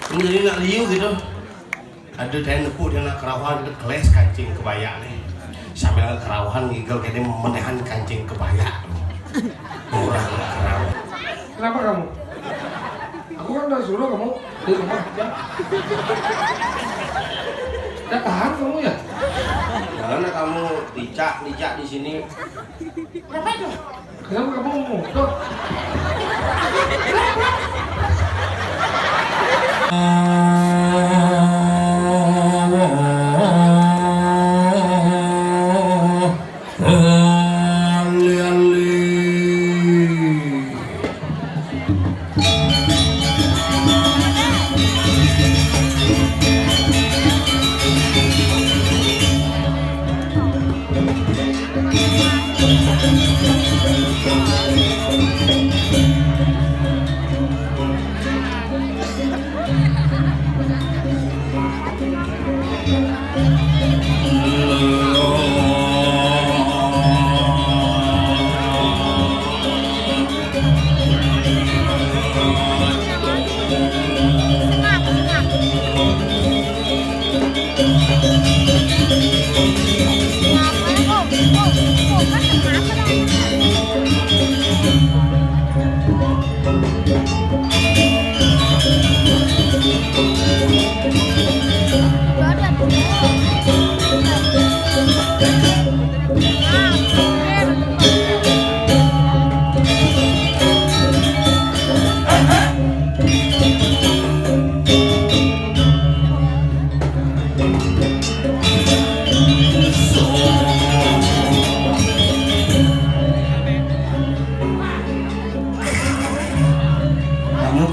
Ini jadi nak liu gitu. Ada teh nepuk dia nak kerawahan itu keles kancing kebaya nih. Sambil kerawahan ngigel kayaknya menehan kancing kebaya. Orang nak kerawahan. Kenapa kamu? Aku kan udah suruh kamu di rumah ya. Udah tahan kamu ya? Karena kamu licak di sini. Kenapa itu? Kenapa kamu ngomong? Tuh.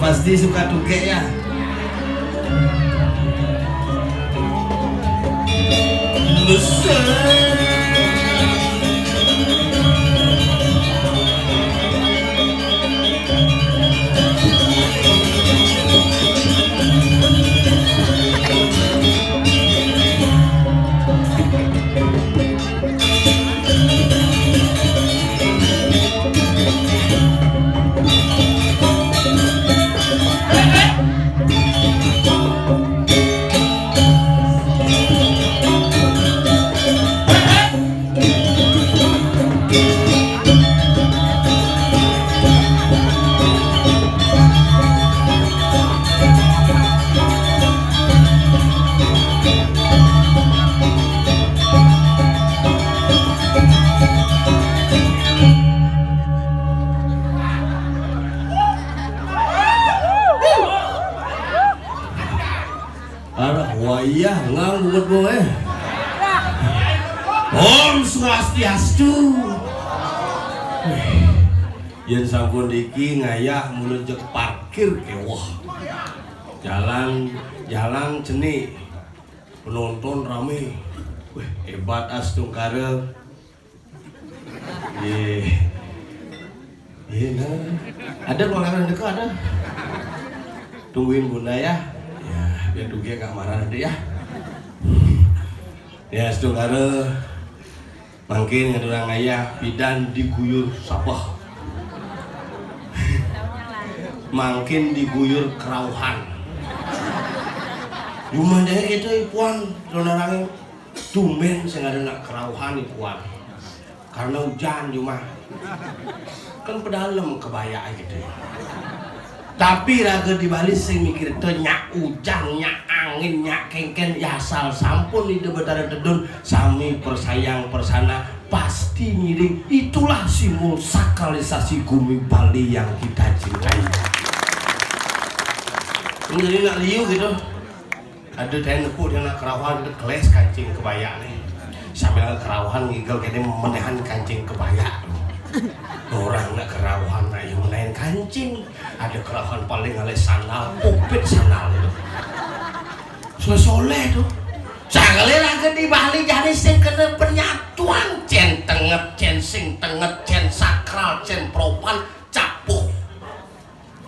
Pasti suka tuge ya. Wayah nganggut gue. Om Swastiastu. Yen sampun diki ngayah mulun jek parkir kewah. Jalan ceni. Penonton rame. Wih, hebat astung kare. Ada ruangan dekat ada. Tungguin bunda ya. Biar dugia gak marah nanti ya. Ya sedulur mungkin ngadurang ayah bidan diguyur sapah. Mungkin diguyur kerauhan. Jumanya itu ipuan saudara tumben saya nak kerauhan ipuan. Karena hujan cuma kan pedalem kebaya gitu. Tapi raga dibalik sing mikir teu nyak ujan, nyak angin, nyak kengken ya asal sampun di betara dedun sami persayang persana pasti ngiring. Itulah simbol sakralisasi Bumi Bali yang kita cintai. Ini jadi nak liu gitu. Ada teh nepuk dia nak kerawahan itu keles kancing kebaya nih. Sambil kerawahan ngigel kayaknya menehan kancing kebaya. Orang nak kerawahan na yang menahan kancing. Ada kerawahan paling alih sandal, opet sandal itu. Soleh tuh. Sekali lagi di Bali jadi sing kena penyatuan, cen tenget, cen sing tenget, cen sakral, cen propan, capuh.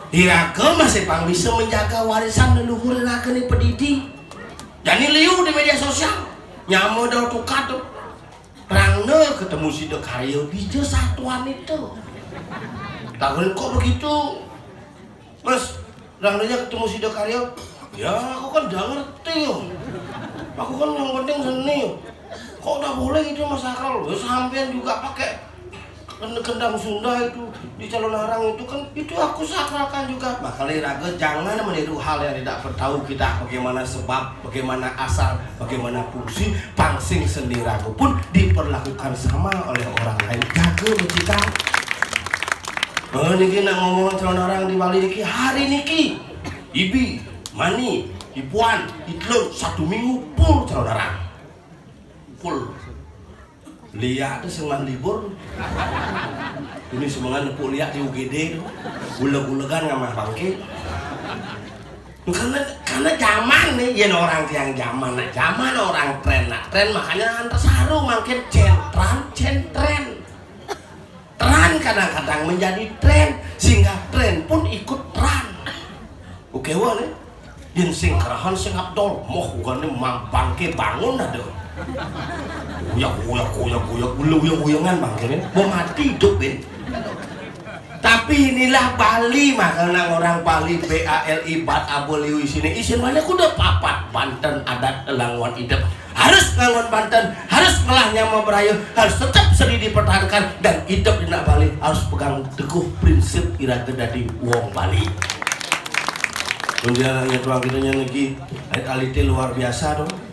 Iraga masih pang bisa menjaga warisan leluhur iraga ni pendidik. Jadi liu di media sosial, nyamu dah tukar tuh. Rangna ketemu si Dekaryo di satuan itu. Tahun kok begitu? Mas, Rangnanya ketemu si Dekaryo, Ya aku kan udah ngerti yo. Aku kan yang penting seni yo. Kok udah boleh gitu Mas Sakral? Ya sampean juga pakai kendang Sunda itu di calon arang itu kan itu aku sakralkan juga. Makanya raga jangan meniru hal yang tidak tahu kita bagaimana sebab, bagaimana asal, bagaimana fungsi pangsing seni raga pun diperlakukan sama oleh orang lain. Jaga mencita. Niki nak ngomong calon arang di Bali niki hari niki Ibi, Mani, Ipuan, Itlun 1 minggu full calon arang. Full. Lihat tuh senang libur. Ini semangat nepuk lihat di UGD tuh. Gula-gulakan ngamah bangke. Karena zaman nih, ya orang yang zaman orang tren makanya antar sarung makin tren. Tren kadang-kadang menjadi tren sehingga tren pun ikut tren. Oke wah nih. Yen sing kerahan sing abdol moh ugane bangke bangun ada. Goyak-goyangan bang ini mau mati hidup Ben. Tapi inilah Bali makanya orang Bali BALI bat aboliwi sini isin mana kuda papat Banten adat elangwan hidup harus ngangon Banten harus melahnya mau berayu harus tetap seni dipertahankan dan hidup di Bali harus pegang teguh prinsip iraga dari wong Bali. Kemudian tuang kita nyanyi alite luar biasa dong.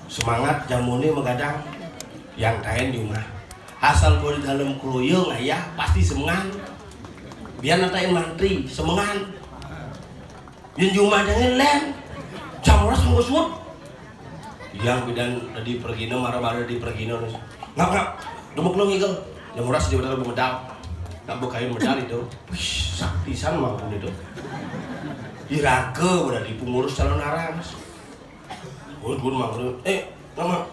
Semangat jamune megadang yang lain di rumah asal gue di dalam keloyong ayah pasti semangat biar natain mantri semangat yang rumah jangan lem camuras ngusut yang bidan tadi pergino marah-marah di pergino ngap dumuk lo ngigel camuras di bedal medal tak bukain medal itu wih saktisan maupun itu iraga udah di pengurus calon arang. Gue mangkune, nama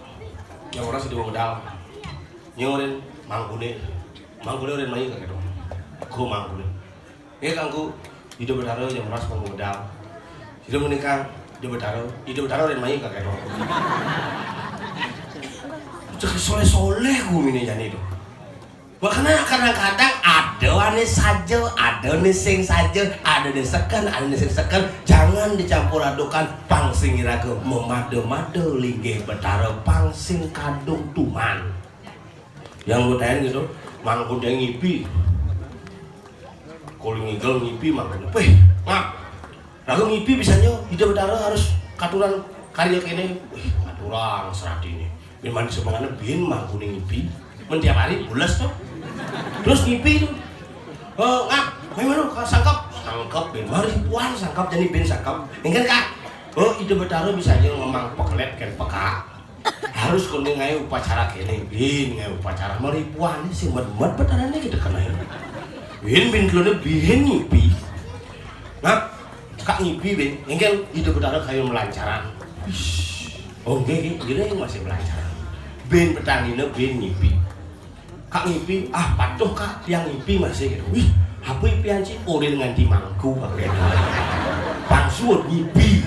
yang orang sedih modal, nyorin mangkune udah main kayak gitu, gue mangkune, kangku hidup bertaruh yang ras modal, hidup menikah hidup bertaruh udah main kayak gitu, cek soleh gue ini jadi itu, makanya kadang-kadang ada nih saja, ada nih sing saja, ada nih seken, jangan dicampur adukan pangsing iraga memade-made linggih betara pangsing kadung tuman. Yang gue tanya gitu, mangkun yang ngipi, kalau ngigel ngipi mangkun, ngap, raga ngipi bisanya hidup betara harus katuran karya kene, katuran serat ini, bin mandi semangatnya bin mangkun ngipi, tiap hari bulas tuh, terus ngipi tuh. Ngap, memang sangkap ben mari puan sangkap jadi ben sangkap ingin kak itu betaro misalnya ngomong peklet kan peka harus kuning ngai upacara kene bin ngai upacara mari puan sih mat betarane kita kena bin kelone bin ngipi ngap kak ngipi ben ingin itu betaro kayu melancaran oke gini masih melancaran ben petangine ben ngipi kak ngipi patuh kak yang ngipi masih gitu wih apa impian sih orang nganti mangku pakai pangsuat ngipi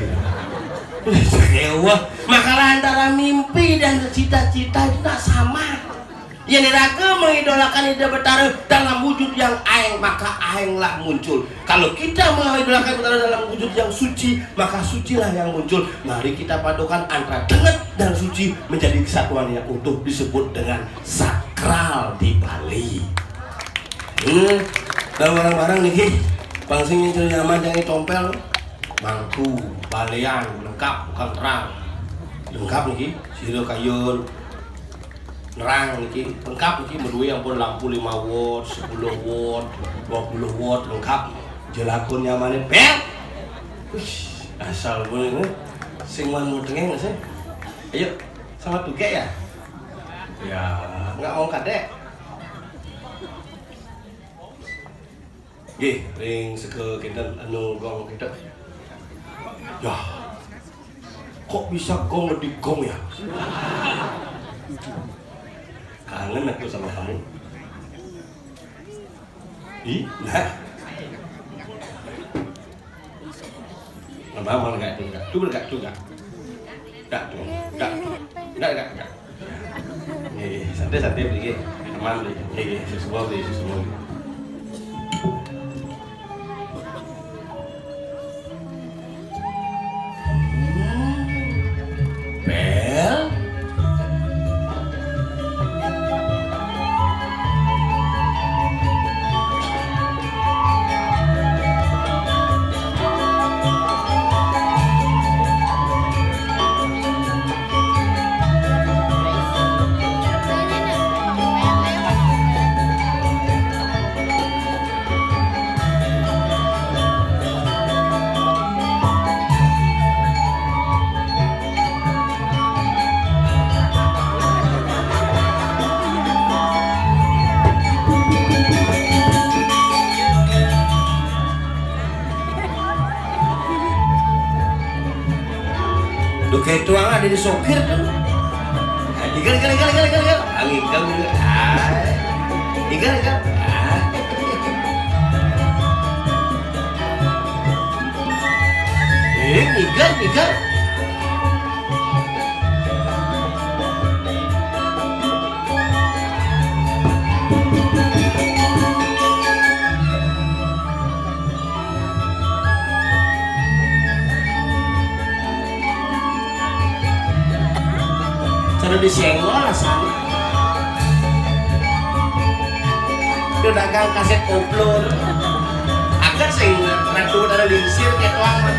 sewa makalah antara mimpi dan cita-cita itu tak sama yang diraga mengidolakan ide betara dalam wujud yang aeng maka aenglah muncul kalau kita mengidolakan betara dalam wujud yang suci maka sucilah yang muncul mari kita padukan antara denget dan suci menjadi kesatuan yang utuh disebut dengan sakral di Bali. Dan barang-barang nih pangsing yang nyaman jangan tompel mangku, balean, lengkap bukan terang lengkap nih siro kayun nerang nih lengkap nih berdua yang pun lampu 5 watt, 10 watt, 20 watt lengkap jelakun nyamannya pel asal boleh sing mau dengeng nggak sih ayo sama tuke ya nggak mau kadek Gih, ring seke kita anu gong kita. Ya, kok bisa gong lebih gong ya? Kangen aku sama kamu. Nah. Mama enggak juga. Enggak. Nih, santai dikit. Aman deh. Nih, semua. Lu kayak tuang ada di sopir tuh. Ikan. Ikan. Ikan. Cara disenggol asal. Itu dagang kaset koplo. Agar sing ratu dari lingsir kayak tuang mah.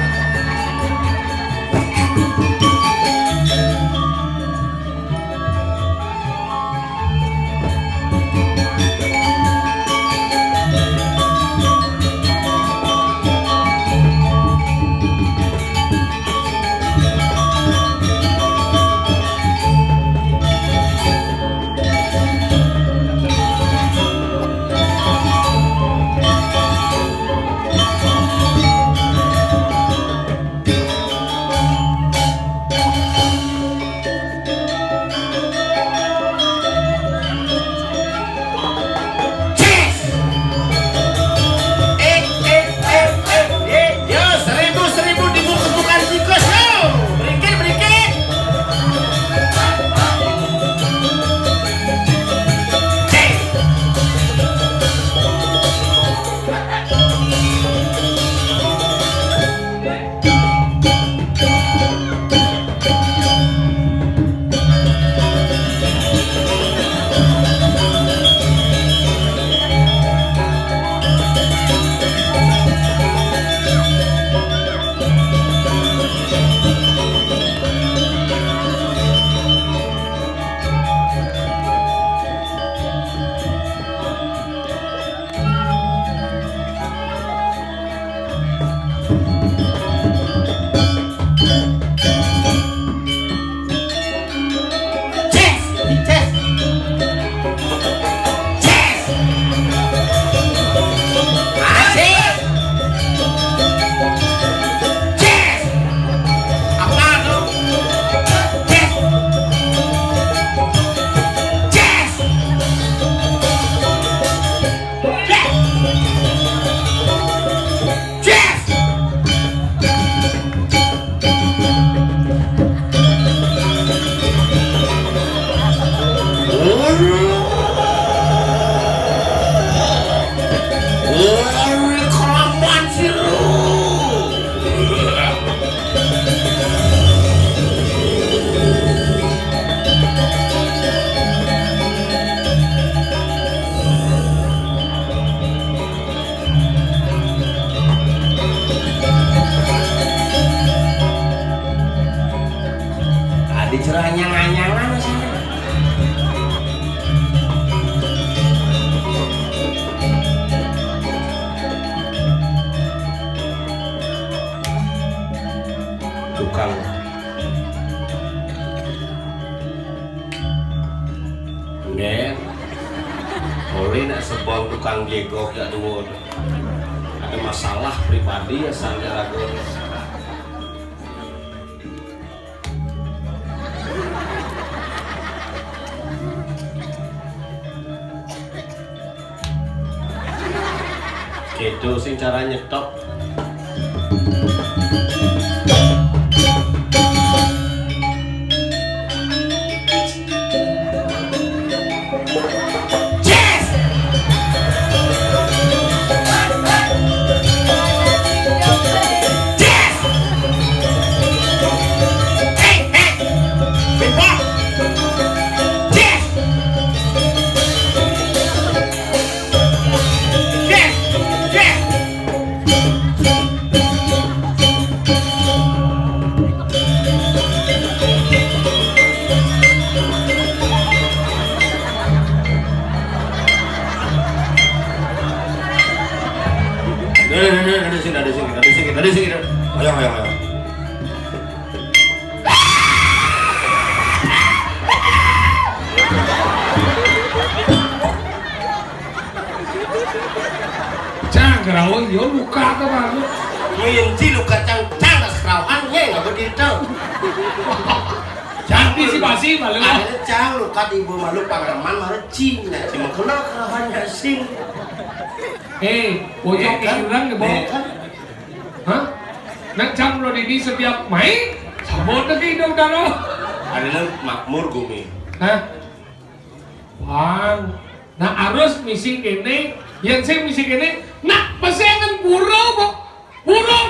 Dicerah nyang-nyangan sana. Tukang Nen boleh nak sebong tukang jegok ya dulu ada masalah pribadi ya sampai ragu. Gitu sing cara nyetok. Ada sini. Ayo. Cangkrau yo luka ka ba? Yung luka cang das kerauan nya enggak berdiri. basi malu. Ada cang lukat ibu malu pangaman malu cing. Nah cuma kena kerawannya sing. Bocok iran ke bawah. Hah? Nak cam lo di setiap main sabot lagi dong dalo. Ada makmur gumi. Hah? Wang. Nah harus misi kene, yang saya misi kene. Nak pasangan pura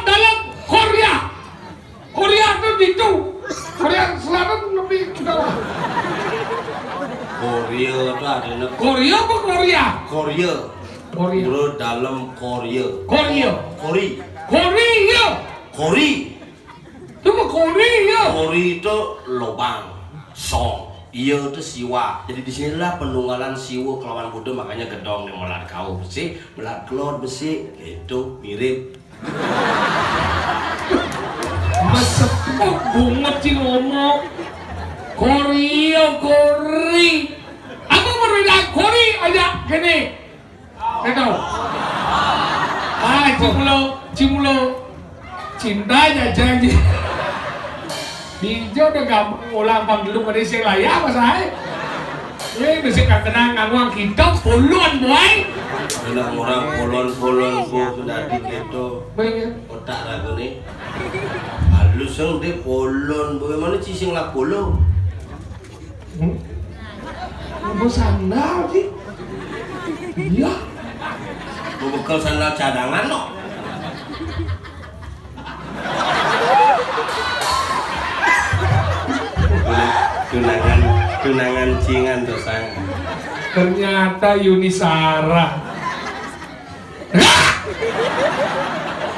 dalam Korea. Korea tuh gitu. Korea Selatan lebih bawah. Korea tuh ada Korea apa Korea? Korea. Korea. Pura dalam Korea. Korea. Kori. Korea. Kori. Itu mah Korea. Kori itu lobang, song. Iya itu siwa. Jadi disinilah penunggalan siwa kelawan Buddha, makanya gedong yang melat kau besi, melat kelor besi, itu mirip. Masepok bunget sih ngomong. Korea, Kori. Apa berbeda Kori aja gini? Tahu? Cimulo. Cintanya janji. Dijo udah gampang ulang panggil pada si layak apa saya? Bisa kenang ngomong kita puluhan boy. Kenang orang polon bu sudah diketo. Banyak. Otak lagu nih. Halus yang dia polon bu, mana cising lah polo? Apa sandal sih? Iya. Bu bekal sandal cadangan no. tunangan cingan tuh sang. Ternyata Yunisara.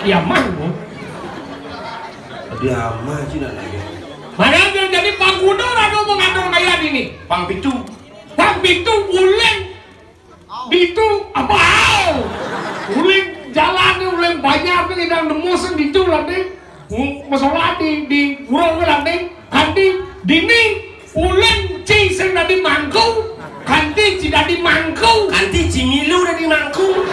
Kiaman bu. Dia ama sih nak lagi. Mana dia jadi panggunor atau mengandung kayak ini? Pang pitu uleng. Itu apa? Uleng jalan uleng banyak nih dan demosen itu lah deh. Masalah di urang lah deh. Kanti dini uleng ci sing dari mangkung. Kanti ci dari mangkung. Kanti cimilu dari mangkung.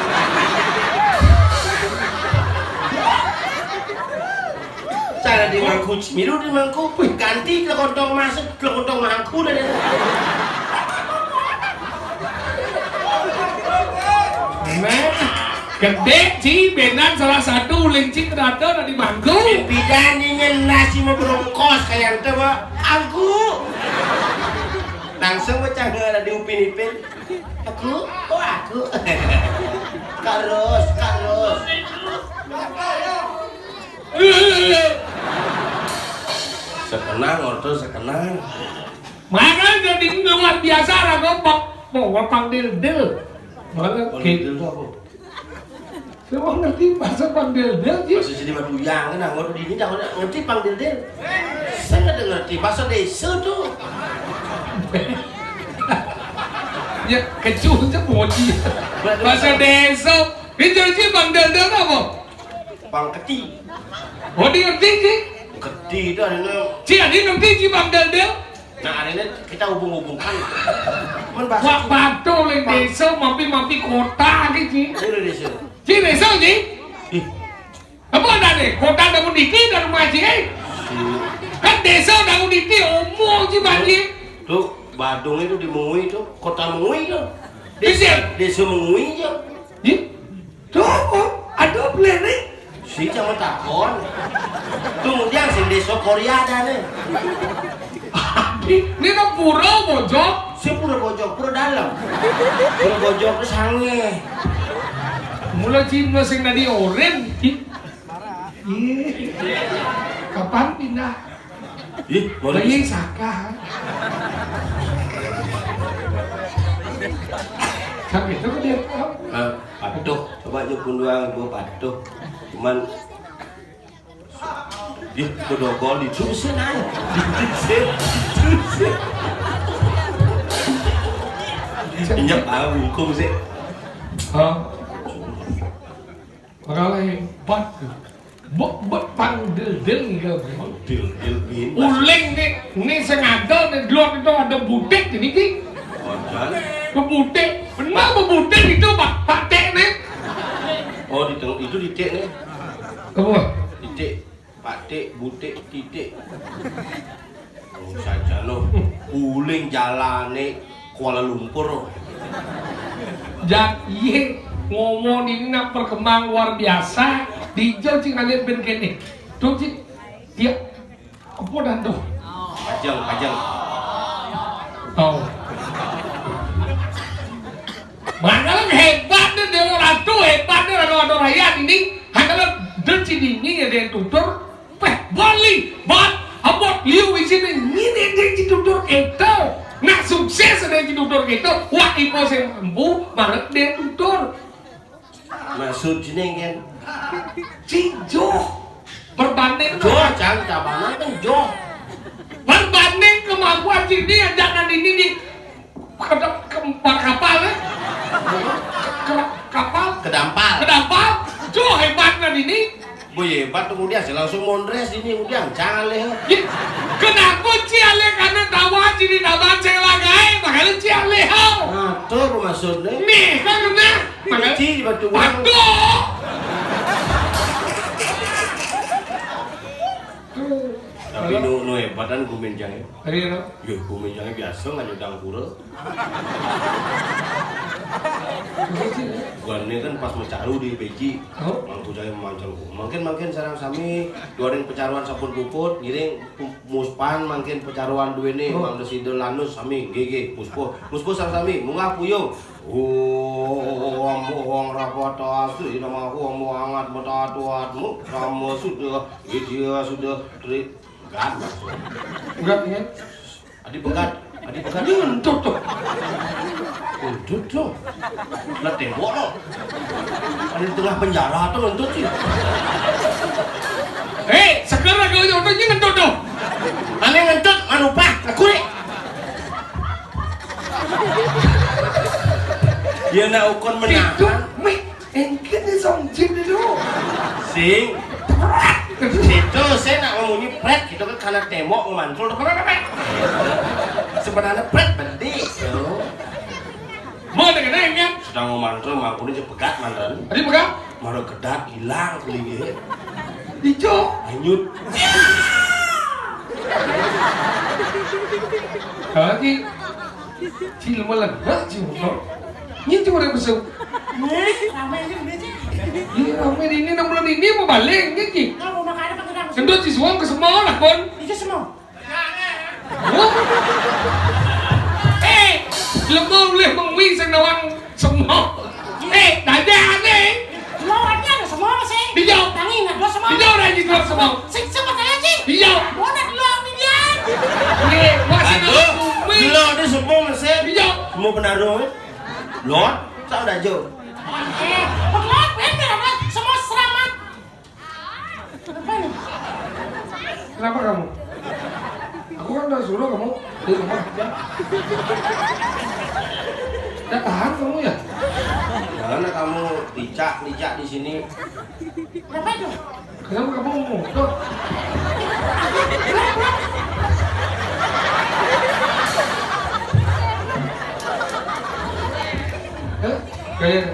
Cara di mangkung cimilu di mangkung. Kanti kelontong masuk kelontong mangkung dari. Gede ci benan salah satu lenci terada dari mangkung. Bidaninya nasi mau berongkos kayak itu pak. Aku langsung pecah nggak di upin-ipin. Aku. Karus. Sekenang. Mana jadi luar biasa ragopak. Mau panggil del. Mana Panggil itu apa? Semua ngerti bahasa panggil del sih. Bahasa jadi batu yang kan, ngor di ini jangan ngerti panggil del. Saya nggak ngerti bahasa desa tuh. Ya kecuali moji. Bahasa desa. Itu sih panggil del apa? Pang keti. Oh dia ngerti sih. Keti itu ada. Ada ngerti sih panggil del. Nah ada kita hubung-hubungkan. Wah batu leng desa mampi kota gitu. Udah desa. Ci desa sih. Apa ada deh? Kota ada mendiki dan maji. Kan desa ada mendiki omong sih maji. Tuh Badung itu di Mengui itu, kota Mengui itu. Desa Mengui itu. Tuh ada belereng. Si cuma takon. Kemudian si desa Korea ada nih. Ini kan pura bojok. Si pura bojok, pura dalam. Pura bojok itu sange. Mulai cinta sing dari oren. Kapan pindah? Bayi saka. Sampai itu dia tahu. Patuh, coba nyukun doang, gua patuh. Cuman kedogol ditusin aja. Injak hukum sih. Orang hebat tuh. Bot panggil gitu. Panggil Uleng nih sengaja nih luar itu ada butek ini ki. Butek, benar butek itu pak tek nih. Oh di tengah itu di tek nih. Apa? Di tek, pak tek, butek, titik. saja lo uling jalane Kuala Lumpur. Jak iya ngomong ini nak perkembang luar biasa di jauh cing kalian ben kene. Tuh cing dia apa dan tuh? Ajeng. Oh. Makanya hebatnya Dewa Ratu, hebatnya Ratu Rakyat ini. Hanya deci dini ada yang tutur. Bali, abot liu di sini. Ini dia tutur itu. Nak sukses ada yang tutur itu. Wah ipo saya mampu, malah dia tutur. Maksud sini kan? Cijo. Berbanding. Jo, jangan cabana kan Jo. Berbanding kemampuan sini jangan ini di kapal ya. Kapal kedampal tuh hebatnya ini boy hebat kemudian saya langsung mondres ini udah cale kenapa ciale karena dawa jadi dawa saya lagai makanya ciale hau ngatur maksudnya nih kan benar makanya batu uang tapi nu hebatan gumenjang ya hari itu ya gumenjangnya biasa nggak nyedang pura gua ini kan pas mencaru di Beji mampu jaya memancang makin sarang sami duarin pecaruan sapun puput ngiring muspan makin pecaruan dua ini mang desidel lanus sami gege muspo sarang sami munggah puyung Wong rapot asli nama wong hangat betatuatmu kamu sudah dia sudah begat ya adik begat ngentut tuh ngentut tuh lah tembok loh ada di tengah penjara tuh ngentut sih sekarang kalau jodohnya ngentut tuh aneh ngentut anu pak kulit dia nak ukon menahan engkau ni songjin dulu sing itu saya nak ngomongin pret gitu kan karena tembok mantul sebenarnya pret berarti mau dengan kan sedang mantul mampu ini begat mantan tadi pegang malah kedak hilang kulingnya hijau hanyut lagi cil malah cil ini cuma ada besok ramai aja udah sih. ini ramai ini 6 bulan ini mau balik ini Kalau mau makan apa kita harus? gendut si suang ke semua lah kon Itu semua. lemau boleh mengwi sang nawang semua ada aneh Semua warnanya ada semua masih. Hijau. Tangi nggak dua semua. hijau dah jitu semua Sama saya sih. hijau Mau nak dua nih dia. ini masih aduh nawang gila ini semua mesin hijau semua benar dong Lord sao udah jauh Pekelot, bener apa? Semua selamat. Apa ini? Kenapa kamu? Aku kan udah suruh kamu di rumah. Ya tahan kamu ya? jangan kamu licak di sini Apa itu? Kenapa kamu ngomong? Tuh. Kayak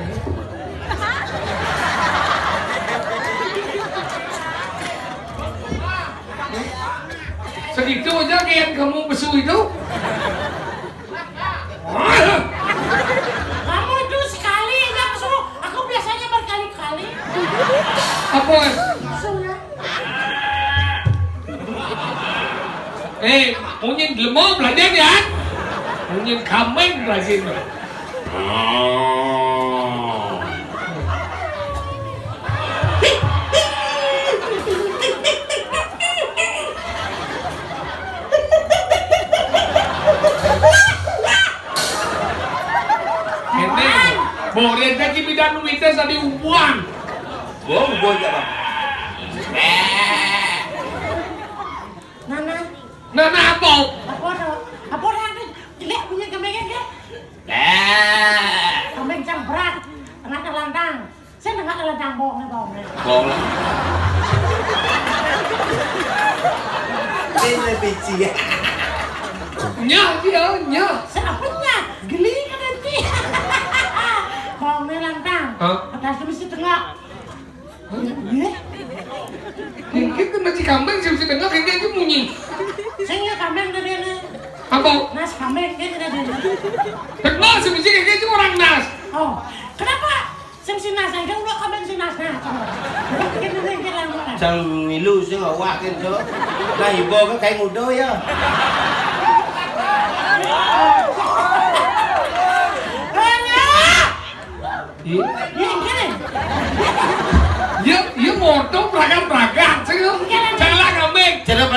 segitu aja kayak kamu besu itu Kamu itu sekali aja suruh. Aku biasanya berkali-kali. apa Sudah. mungkin lemau belajar ya mungkin kamen belajar boleh jadi bidan duitnya sa diubuan bohong ya bang Nana, apa apa orang itu jelek punya kambingnya dia. Kambing yang berat, tengah terlantang. Saya tengah terlantang bohong bohong lah ini pici ya nya Saya punya, geli kan nanti. Bohongnya lantang. Atas mesti tengah. mungkin kan masih kambing sih tengah kayaknya itu munyi Saya kambing Apa? Nas kambing gitu tadi. Kenal semisi kayak gitu orang nas. Oh, kenapa? Si nas aja udah kambing si nas nah. Kita lang. Sang ngilu sih ngawak gitu. Lah ibu kan kayak ngudo ya. Iya. Gini. Iya motor beragam-beragam sih. Salah kambing. Cara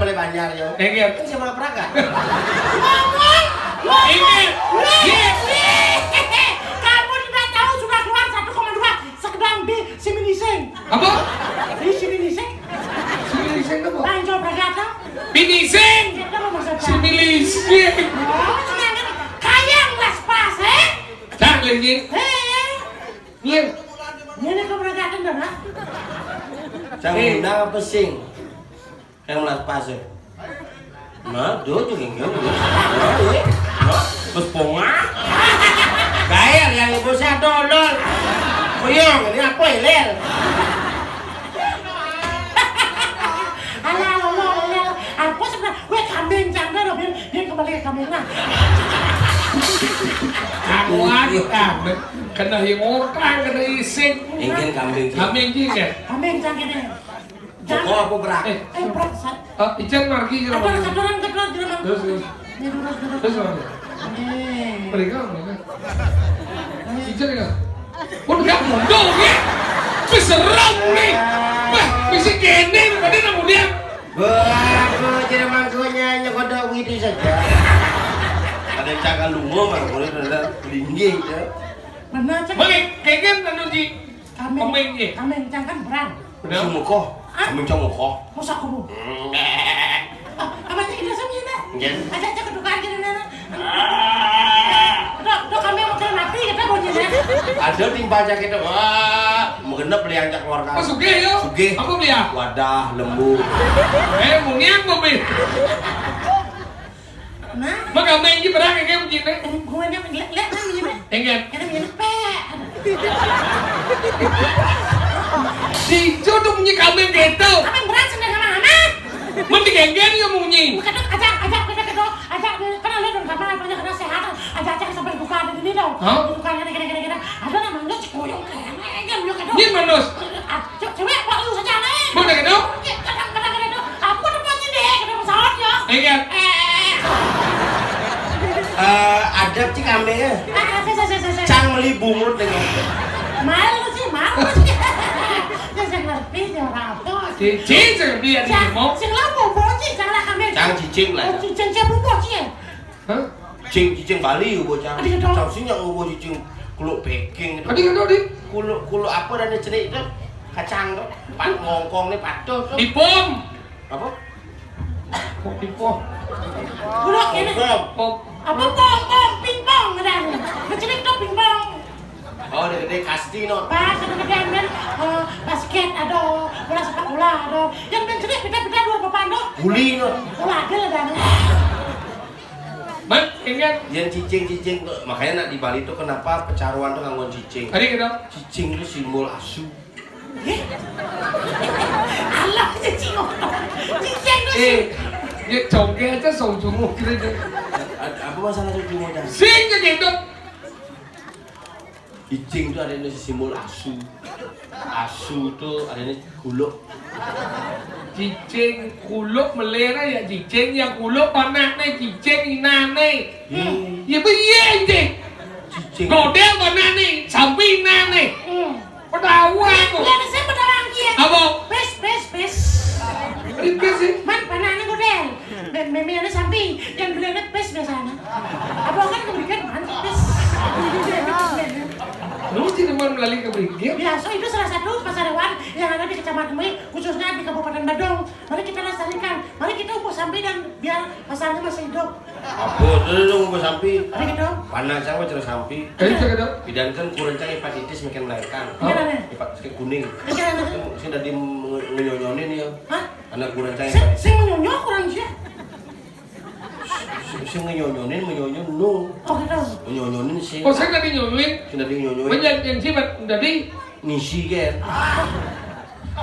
balik banyak yo. Ingat. Kan siapa peraga? Ingat. Kamu tidak tahu sudah keluar 1,2 sekedang di Similiseng. Apa? Di Similiseng. Similiseng apa? Banjo berkata. Piniseng. Kita mau masak. Similiseng. Oh, senang kayang las pas, Cak lagi. Iya. Ini kau berkata dah. Sang undang pesing. Yang melas pasir. Nah, do juga gitu. Terus ponga. Gaya yang ibu saya dodol. Puyung, ini apa ilel? Alah, apa sebenarnya? Gue kambing jangan dong, dia kembali ke kambing lah. Aku kambing. Kena yang orang, kena ising. Ingin kambing. Kambing juga. Kambing jangan deh. Joko apa berak? Berat, Sat. Ijan marki kira Apa mana? kedoran Terus. Ini duduk. Terus mana? Mereka. Ijan ya. Pun gak mudah ya. Berserang nih. Wah, bisa kene tadi namun dia. Aku jadi mangkunya nyekodok gitu saja. Ada yang cakap lungo mah, boleh ada linggih ya. Benar, Cak. Oke, kayaknya anu ji. Kambing ya. Kambing jangan berang. Benar mukoh, kambing cong mukoh. Musak kamu. Apa sih kita sama ini? Iya. Aja kedukaan kita nana. Dok kami mau kena mati kita mau jadi. Ada timbal jaket wah, mengenap beli anjak keluarga. Oh, sugih yo. Sugih. Apa beli ya? Wadah lembu. Mungiang mo beli. Nah, Magkambing ji berang kayak begini. gue nih lihat nih ini. Ingat. Kita begini pek. Di jodoh punya kambing gitu. Kambing berang sendiri sama anak. Mending genggen yo munyi. Bukan ajak kita kan ada dong kamar banyak kena sehat. Ajak sampai buka ada di dong. Bukan kira-kira. Ada namanya cikoyong kayaknya lu kan. Ini manus. Cewek pak lu saja nih. Mana gitu? Kadang-kadang aku udah pasti deh kena pesawat ya. Ingat. Ada cik kambingnya. Cang meli bungut dengan. Malu sih. Saya ngerti sih orang apa. Cicing jangan dia di mau. Sing lah bobo sih jangan kambing. Cang cicing lah. Cicing siapa bobo sih? Hah? Cicing Bali ubo cang. Adik dong. Cang sini yang ubo cicing kuluk Peking itu. Adik kan di? Kuluk apa dan cenik itu kacang tuh. Pat ngongkong nih pato tuh. Di pom. Apa? Kok di pom? Bulok ini. Pom. Apa pom pingpong ada. Kecilik tuh pingpong. Oh, gede kasti no. Pas kemudian basket ada, bola sepak bola ada. Yang mencuri pita-pita dua papan do. Guli no. Bola ada lah dan. Man, ingat. Yang cicing tuh makanya nak di Bali tuh kenapa pecaruan tuh nganggon cicing. Adik gitu. Cicing itu simbol asu. Allah cicing. Cicing tuh sih. Ya chồng kia chắc sầu chúng một cái đấy. Apa masalah itu cuma dah? Sing ke gitu. Cicing itu adanya simbol asu. Asu tuh adanya kuluk. Cicing kuluk melera ya cicing yang kuluk panak nih cicing ina nih. Ya begini deh. Cicing. Godel panak nih, sampai ina nih. Pedawan kok. Lihat saya pedawang kia. Apa? Pes. Ini sih. Man panahnya godel. Memangnya sampai yang belinya pes biasanya. Apa kan keberikan man pes. Lu tidak mau melalui kebergian? Biasa itu salah satu pasar hewan yang ada di Kecamatan Mei, khususnya di Kabupaten Badung. Mari kita lestarikan, mari kita ubah sampai dan biar pasarnya masih hidup. Apa tuh dong ubah sampi? Mari kita. Panas sama cerah sampi. Kayak gitu gitu. Bidankan kurencang hepatitis makin melahirkan. Gimana? Hepatitis kuning. Gimana? Saya tadi menyonyonin ya. Hah? Anak kurencang Saya hepatitis. menyonyok kurang sih. Saya menyonyonin no. Oh gitu. Menyonyonin sih. Kok saya tadi nyuruhin? Saya tadi menyonyonin. Menjadi yang sifat dari Ngisi kan.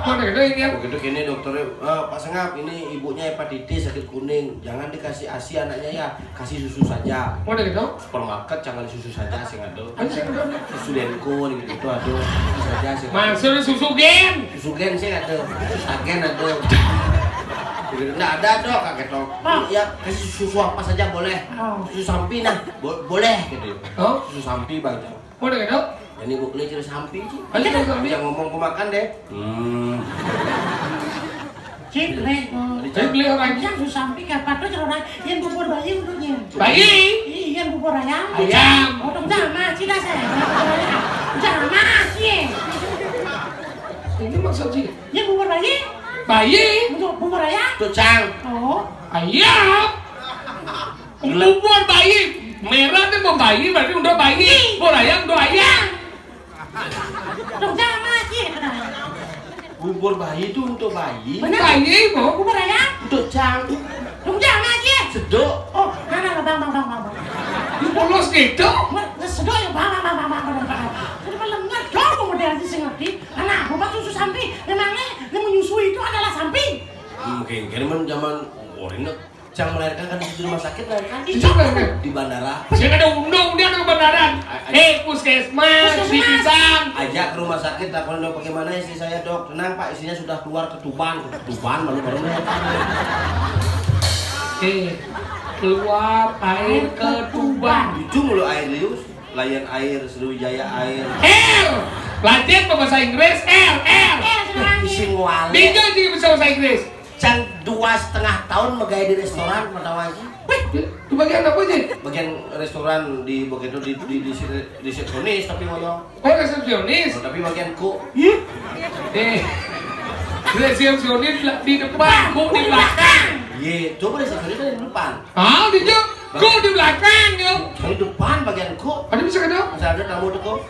Mana ada ini ya? Begitu gini dokternya, Pak Sengap ini ibunya hepatitis sakit kuning, jangan dikasih ASI anaknya ya, kasih susu saja. Mana gitu? Supermarket jangan susu saja sih ada. Ada sih ada. Susu Denko gitu ada, susu saja sih. Maksudnya susu gen. Susu gen sih ada, susu agen ada. Nggak ada dok, kakek dok. Ya kasih susu apa saja boleh. Susu sampi nah, boleh gitu. Oh? Susu sampi bang. Mana gitu? Ini gue beli cerita sampi sih. Ada sampai. Yang ngomong gue makan deh. Cik, beli. Saya beli orang Yang susah sampai kapan tuh orang yang bubur bayi untuknya. bayi. Iya, bubur ayam. Ayam. Oh, dong jangan, cina saya. Jangan, sih. Ini maksud sih. Yang bubur bayi. Bayi. Untuk bubur ayam. Tuh cang. Oh. Ayam. Bubur bayi. Merah itu mau bayi berarti udah bayi. Bubur ayam udah ayam. Dong jangan, sih. Bubur bayi itu untuk bayi. Benar. Bayi mau. Bubur ayam. Untuk cang. Dong jangan, sih. Sedok. Oh, mana bang. Polos gitu. Sedok ya bang. Jadi malam nggak kemudian sih ngerti. Anak, bubak susu samping. Memangnya yang menyusui itu adalah samping. Mungkin kan zaman orang cang melahirkan kan di rumah sakit melahirkan. Di bandara. Saya ada undang dia ada kebenaran. Puskesmas, di pisang. Ajak ke rumah sakit, takut dok bagaimana istri saya dok. Tenang pak, istrinya sudah keluar ketuban malu baru melahirkan. Keluar air ketuban. Ujung mulu air lius, Lion Air, Sriwijaya Air. Latihan bahasa Inggris, Bising wale. Bingung juga bisa bahasa Inggris. Cang 2,5 tahun megaya di restoran pertama aja. Itu bagian apa sih? Bagian restoran di begitu di resepsionis tapi ngoyong. Oh, resepsionis. Tapi bagian cook. Resepsionis di depan, kok di belakang. Ye, coba resepsionis kan di depan. Di kok di belakang yo. Di depan bagian cook. Ada bisa kada? Masih ada tamu tuh kok.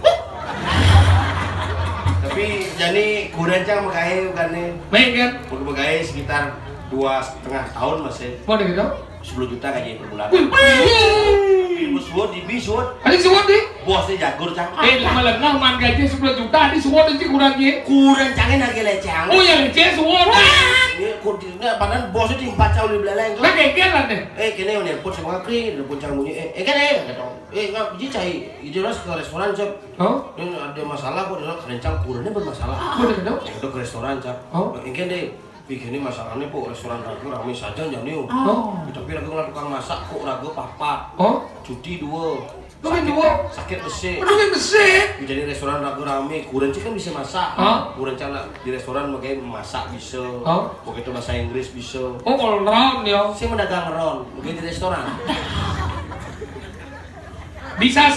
Tapi jadi kurang cang megaya bukan nih. Baik kan? Megaya sekitar 2,5 tahun masih. Mau gitu? 10 juta gaji per bulan. Ibu suwot, ibu suwot. Ada suwot nih? Bosnya jagur cang. Lama lengah man gaji 10 juta, di suwot aja kurangnya. Kurang cangin harga lecang. Oh yang leceh suwot. Ini kurangnya padahal bosnya di 4 tahun di belakang. Nah kayak lah nih. Kini yang nelpon sama kri, nelpon cang bunyi. Kan kata. Nggak biji cai. Itu harus ke restoran cak. Oh? Ini ada masalah kok, dia kerencang kurangnya bermasalah. Mau gitu? Udah ke restoran cak. Oh? Ini deh. Begini masalahnya po restoran ragu ramai saja jadi tapi ragu nggak tukang masak kok ragu papa cuti 2 sakit besi jadi restoran ragu rame kurang kan bisa masak kurang cana di restoran bagai masak bisa begitu bahasa Inggris bisa all round ya saya mendagang ron begitu di restoran bisa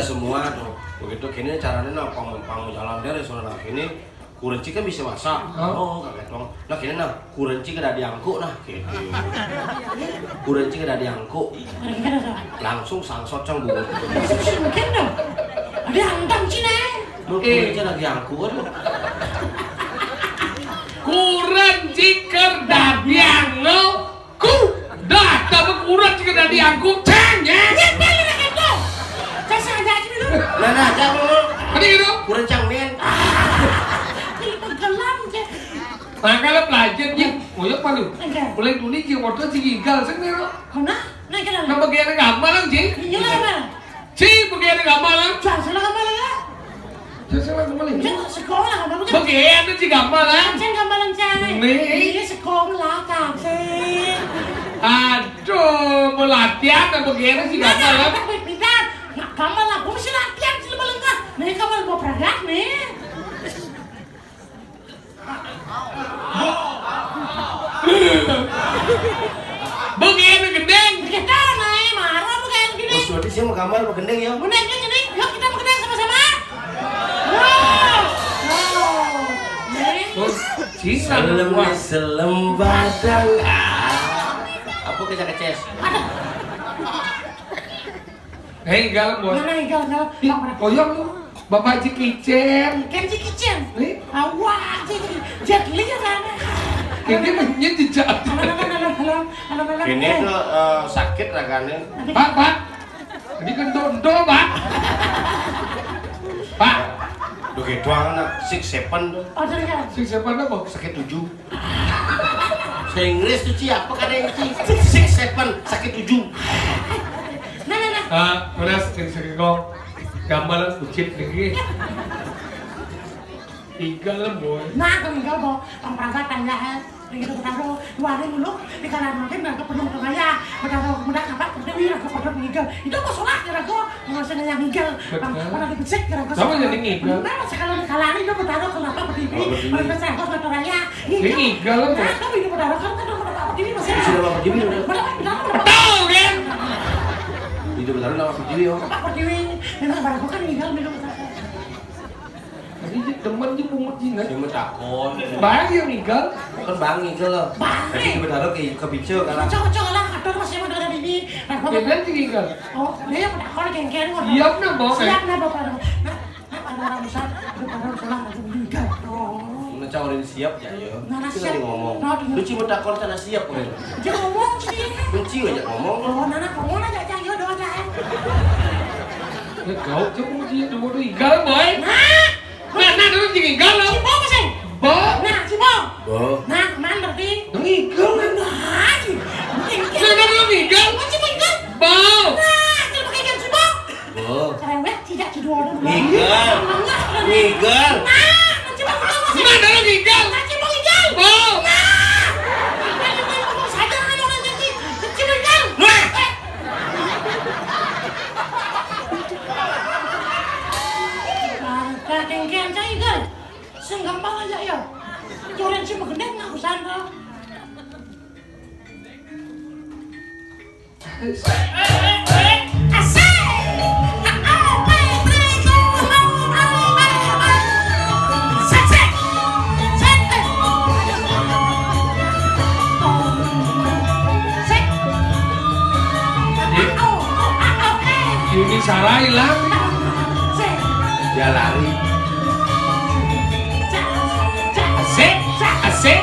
semua tuh begitu kini caranya nah panggung jalan dari restoran ini kurenci kan bisa masak, kakek dong. Nah kini nah kurenci kena diangkuk nah, gitu. Kurenci kena diangkuk, langsung sangsot cang buat. Mungkin dong, ada angkang Cina. Kurenci lagi angkuk kan? Kurenci kena diangkuk, dah tapi kurenci kena diangkuk, cangnya. Balik lagi tuh, saya sengaja aja dulu. Nah, jangan dulu. Ada gitu? Kurenci men. Nah kalau pelajar ya, ngoyok malu. Boleh dulu nih waktu si gigal sendiri. Kena, naik kan? Nah bagian gamal lang sih. Iya lah, Si bagian gamal lang. Jangan salah kembali ya. Salah kembali. Jangan sekolah kembali. Bagian itu si gamal lang. Jangan kembali jangan. Ini sekolah kakek. Aduh, mau latihan dan bagian si gamal lang. Pintar, kamu lah, aku mesti latihan sih lebih lengkap. Nih kamu mau peragat nih. Begini gendeng. Kita naik marah bukan gini. Bos berarti saya mau gambar mau gendeng ya? Benar kan gini? Yuk kita bekerja sama-sama. Wow. Nih. Selem badang. Apa keces? Hei, galak bos. Mana nih galau? Koyok lu. Bapak Haji Kicen. Kan si kitchen. Nih. Awak sih. Jatli ya sana. Ini mainnya jejak. Halo. Ini tuh sakit raganya. Pak. Ini kan dondo, Pak. Pak. Oke, doang anak 6-7 tuh. Oh, jadi kan. Sing siapa apa? Sakit 7. Saya Inggris tuh Ci, apa kan yang Ci? 6-7, sakit 7. Nah. Udah sing kok gambaran ucip lagi. Tiga lah boy. Nah, kami gak mau perangkat tanya begitu bertaruh 2 hari dulu di kalangan mungkin dan kepenuh kemaya bertaruh kemudian apa kemudian aku pada meninggal itu kok sholat kira aku menguasai yang meninggal pada dipecek kira aku sama jadi meninggal nah sekarang di kalangan itu bertaruh kenapa berdiri mereka saya kok suatu raya meninggal lah nah kami itu bertaruh kan kenapa berdiri masih Sudah Bapak Jiwi udah. tahu kan Itu benar nama Bapak Jiwi. Bapak berdiri memang barangku kan meninggal minum tadi temen dia pungut jingan Saya mau takon. banyak yang meninggal Kan bangi ke lo. Tapi benar ke bicu karena cocok lah atur masih mau ada ini dia meninggal oh dia pada kalau geng-geng siap nah bawa siap nah bapak nah ada orang besar ada orang salah ada meninggal oh ngecaurin siap ya yo. Nah, Itu siap. tadi ngomong. Nah, iya. Lu cuma takon sana siap kok. dia ngomong sih Benci aja ngomong. oh nana ngomong aja aja yo doa aja ya kau coba pungut jingan dua meninggal boy nah dulu meninggal lo si Bo masih Bo nah si Bo Bo. nah kemana berarti meninggal nah nah dulu meninggal masih meninggal Bo nah kalau pakai gan si Bo Bo. cerewet tidak cedua dulu Nigel. Nigel. nah si Bo masih nah dulu meninggal nah si Bo meninggal Bo sadar kan orang jadi si meninggal Kengkeng saya kan, gampang aja ya. Joran sih mengendeng nggak usah dong. Asik. ini salah hilang Dia lari. asik asik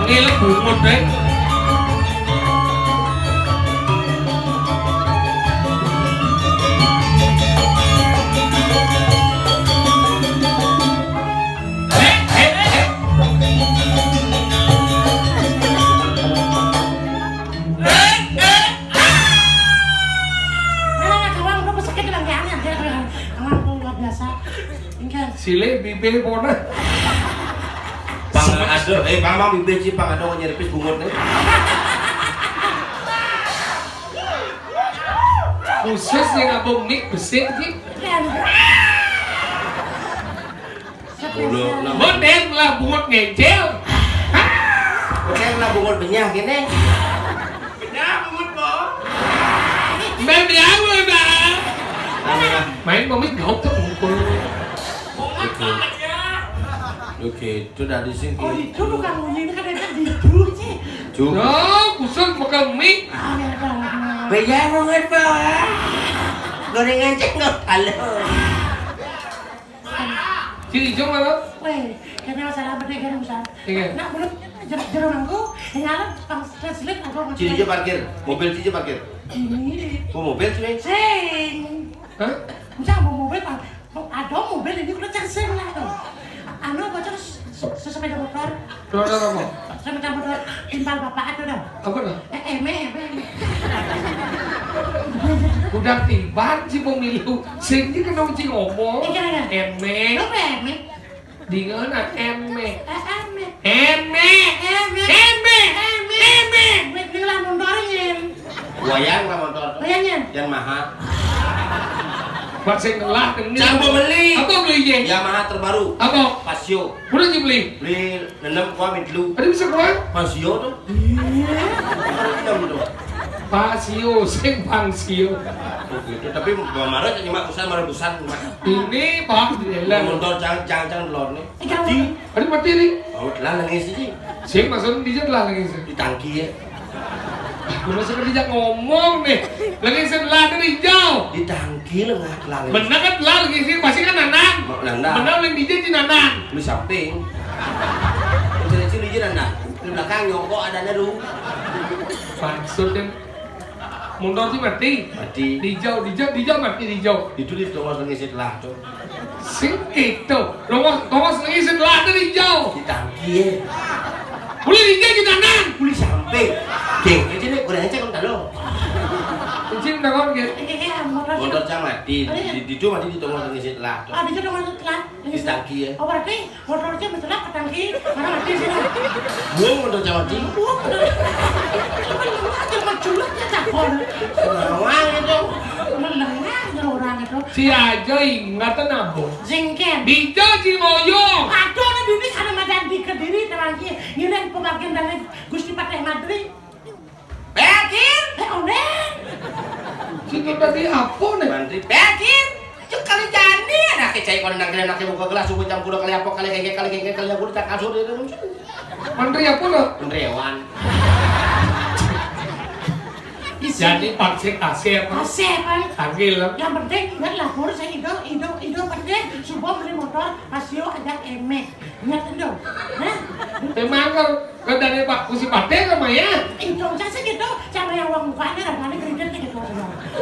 Ini bungut deh. Sile bibir pona. Pang ada, pang bibir sih pang ada nyeripis bungut nih. Khusus yang abang mik besar sih. Modern lah bungut ngecel. Oke, lah bungut benyah gini. Benyah bungut bo. Benyah bungut dah. Main komik ngau tuh ngumpul. Oke, itu dari sini. Oh itu bukan bunyi, ini kan ada itu sih. No, khusus bukan mik. Benyah bungut bo. Gorengan cek nggak halo. Ciri jom mana? Weh, karena masalah berdeka besar. Iya. Nak belum jalan aku, yang pang translate aku. Cici parkir, mobil Cici parkir. Ini. Oh mobil sih. Sing. Hah? Bisa mau mobil pak? Ada mobil ini udah cari sing lah tuh. Anu bocor sepeda motor. Produk apa? Sepeda motor timpal bapak itu dah. Apa dah? Eme. Udah tiban si pemilu. Sing dia kena uji ngomong. Eme. Apa eme? Dengan eme. Eme. Ini lah montorin. Wayang lah motor. Bayangin. Yang mahal. Buat saya ngelah dengan. Sambo beli. Apa belinya? Yamaha terbaru. Apa? Pasio. Udah sih beli. Beli 6 kuah dulu. Ada bisa keluar? Pasio tuh. Iya. Enam tuh. Pak Sio, sing Bang Sio. Gitu, tapi marah jadi mak usaha marah busan mak. Ini Pak di dalam. Motor jangan lor nih. Ada mati nih. Oh, telah nangis sih. Sing maksudnya dia telah lagi sih. Di tangki ya. Aku masih kerja ngomong nih. Lagi setelah dari jauh. Di tangki lengah telah. Benar kan telah lagi sih, pasti kan nanan. Benar yang DJ di nanan. Di samping. Ciri-ciri di nanan. Di belakang nyongkok ada naru. Maksudnya mundur sih mati. Mati. Dijauh mati dijauh. Itu di tongos nangis setelah tuh. Sing itu. Tongos lagi setelah dari jauh. Di tangki ya. Boleh DJ di nanan. Boleh samping. Geng, ini nih kurang aja kan lo. Kucing dah kan gitu. Motor cang mati. Di itu mati di tongos nangis setelah tuh. Ah, dia tuh masuk telat. Di tangki ya. Oh, berarti motornya betul ke tangki. Mana mati sih? Buang motor cang mati. Cuma culuknya cakol. Senawang itu. Melengahnya orang itu. Si aja ingat nabo. Zengken. Dijauh Cimoyong. Aduh, nah ini ada madan di Kediri temannya. Ini pembagian dari Gusti Pateh Madri. Bekin, onen. Situ tadi apa nih? Mantri Bekin. Cuk kali jani anak kecai kon nang anak buka gelas subuh campur kali apa kali kali aku tak kasur itu. Menteri apa lo? Mentrewan. Jadi paksik asep. Asep kan. Tanggil. Yang penting ingat lapor saya Ido penting supaya beli motor Pasio ajak emek. Ingat itu. Nah, Memang kan dari Pak Kusi Pate sama ya. itu saya gitu. Cara yang uang mukanya kadang-kadang kredit gitu.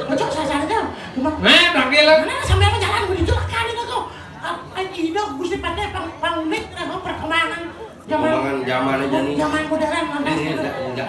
Cocok saya itu. Cuma Nah, tanggil. mana sampai apa jalan begitu kan itu kok. Ido Gusti Pateh pangmit perkembangan Zaman aja nih. zaman modern Enggak.